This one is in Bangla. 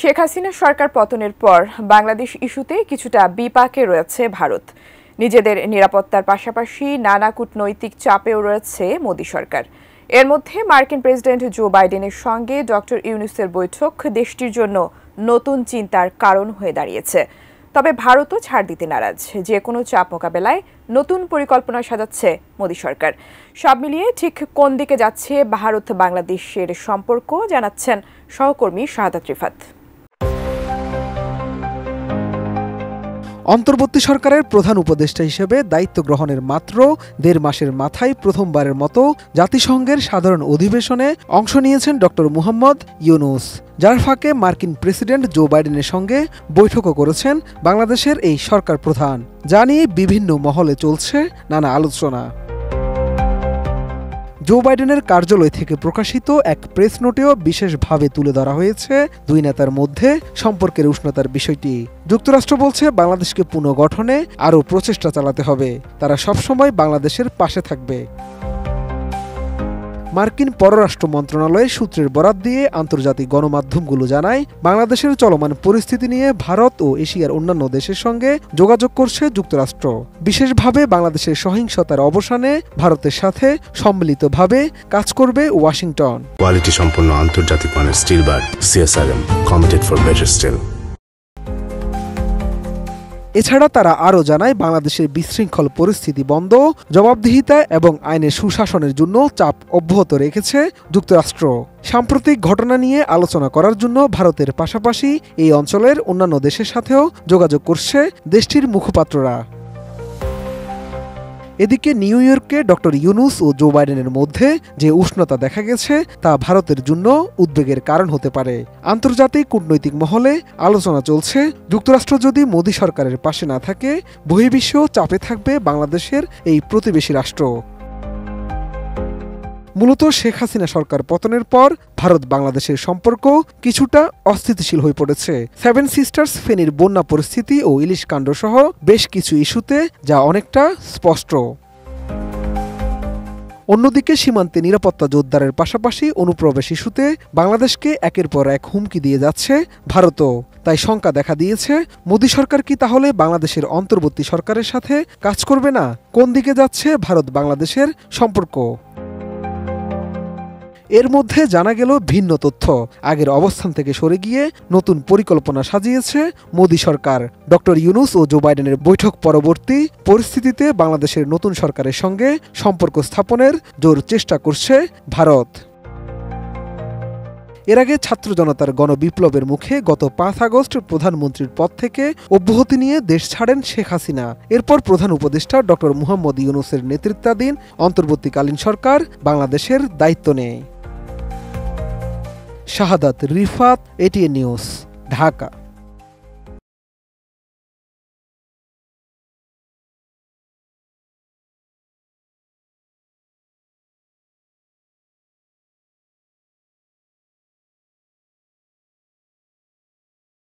শেখ হাসিনা সরকার পতনের পর বাংলাদেশ ইস্যুতে কিছুটা বিপাকে রয়েছে ভারত। নিজেদের নিরাপত্তার পাশাপাশি নানা কূটনৈতিক চাপেও রয়েছে মোদি সরকার। এর মধ্যে মার্কিন প্রেসিডেন্ট জো বাইডেনের সঙ্গে ডক্টর ইউনূসের বৈঠক দেশটির জন্য নতুন চিন্তার কারণ হয়ে দাঁড়িয়েছে। তবে ভারতও ছাড় দিতে নারাজ। যে কোনো চাপ মোকাবেলায় নতুন পরিকল্পনা সাজাচ্ছে মোদি সরকার। সব মিলিয়ে ঠিক কোন দিকে যাচ্ছে ভারত বাংলাদেশের সম্পর্ক জানাচ্ছেন সহকর্মী শাহাদাত রিফাত। অন্তর্বর্তী সরকারের প্রধান উপদেষ্টা হিসেবে দায়িত্ব গ্রহণের মাত্র ১.৫ মাসের মাথায় প্রথমবারের মতো জাতিসংঘের সাধারণ অধিবেশনে অংশ নিয়েছেন ডক্টর মুহাম্মদ ইউনূস, যার ফাঁকে মার্কিন প্রেসিডেন্ট জো বাইডেনের সঙ্গে বৈঠকও করেছেন বাংলাদেশের এই সরকার প্রধান। যা নিয়ে বিভিন্ন মহলে চলছে নানা আলোচনা। জো বাইডেনের কার্যালয় থেকে প্রকাশিত এক প্রেস নোটেও বিশেষভাবে তুলে ধরা হয়েছে দুই নেতার মধ্যে সম্পর্কের উষ্ণতার বিষয়টি। যুক্তরাষ্ট্র বলছে বাংলাদেশকে পুনর্গঠনে আরও প্রচেষ্টা চালাতে হবে, তারা সবসময় বাংলাদেশের পাশে থাকবে। মার্কিন পররাষ্ট্র মন্ত্রণালয়ের সূত্রের বরাত দিয়ে আন্তর্জাতিক গণমাধ্যমগুলো জানায়, বাংলাদেশের চলমান পরিস্থিতি নিয়ে ভারত ও এশিয়ার অন্যান্য দেশের সঙ্গে যোগাযোগ করছে যুক্তরাষ্ট্র। বিশেষভাবে বাংলাদেশের সহিংসতার অবসানে ভারতের সাথে সম্মিলিতভাবে কাজ করবে ওয়াশিংটন। কোয়ালিটি সম্পন্ন আন্তর্জাতিক মানের still bar CSRM, committed for better still. এছাড়া তারা আরও জানায়, বাংলাদেশের বিশৃঙ্খল পরিস্থিতি বন্ধ, জবাবদিহিতা এবং আইনের সুশাসনের জন্য চাপ অব্যাহত রেখেছে যুক্তরাষ্ট্র। সাম্প্রতিক ঘটনা নিয়ে আলোচনা করার জন্য ভারতের পাশাপাশি এই অঞ্চলের অন্যান্য দেশের সাথেও যোগাযোগ করছে দেশটির মুখপাত্ররা। এদিকে নিউ ইয়র্কে ডক্টর ইউনূস ও জো বাইডেনের মধ্যে যে উষ্ণতা দেখা গেছে তা ভারতের জন্য উদ্বেগের কারণ হতে পারে। আন্তর্জাতিক কূটনৈতিক মহলে আলোচনা চলছে, যুক্তরাষ্ট্র যদি মোদি সরকারের পাশে না থাকে, বহির্বিশ্ব চাপে থাকবে বাংলাদেশের এই প্রতিবেশী রাষ্ট্র। মূলত শেখ হাসিনা সরকার পতনের পর ভারত বাংলাদেশের সম্পর্ক কিছুটা অস্থিতিশীল হয়ে পড়েছে। সেভেন সিস্টার্স ফেনীর বন্যা পরিস্থিতি ও ইলিশ কাণ্ড সহ বেশ কিছু ইস্যুতে যা অনেকটা স্পষ্ট। অন্যদিকে সীমান্তে নিরাপত্তা জোরদারের পাশাপাশি অনুপ্রবেশ ইস্যুতে বাংলাদেশকে একের পর এক হুমকি দিয়ে যাচ্ছে ভারতও। তাই শঙ্কা দেখা দিয়েছে, মোদি সরকার কি তাহলে বাংলাদেশের অন্তর্বর্তী সরকারের সাথে কাজ করবে না? কোন দিকে যাচ্ছে ভারত বাংলাদেশের সম্পর্ক? এর মধ্যে জানা গেল ভিন্ন তথ্য। আগের অবস্থান থেকে সরে গিয়ে নতুন পরিকল্পনা সাজিয়েছে মোদি সরকার। ডক্টর ইউনূস ও জো বাইডেনের বৈঠক পরবর্তী পরিস্থিতিতে বাংলাদেশের নতুন সরকারের সঙ্গে সম্পর্ক স্থাপনের জোর চেষ্টা করছে ভারত। এর আগে ছাত্র জনতার গণবিপ্লবের মুখে গত ৫ আগস্ট প্রধানমন্ত্রীর পদ থেকে অব্যাহতি নিয়ে দেশ ছাড়েন শেখ হাসিনা। এরপর প্রধান উপদেষ্টা ডক্টর মুহাম্মদ ইউনূসের নেতৃত্বাধীন অন্তর্বর্তীকালীন সরকার বাংলাদেশের দায়িত্ব নেয়। শাহাদাত রিফাত, ATN নিউজ, ঢাকা।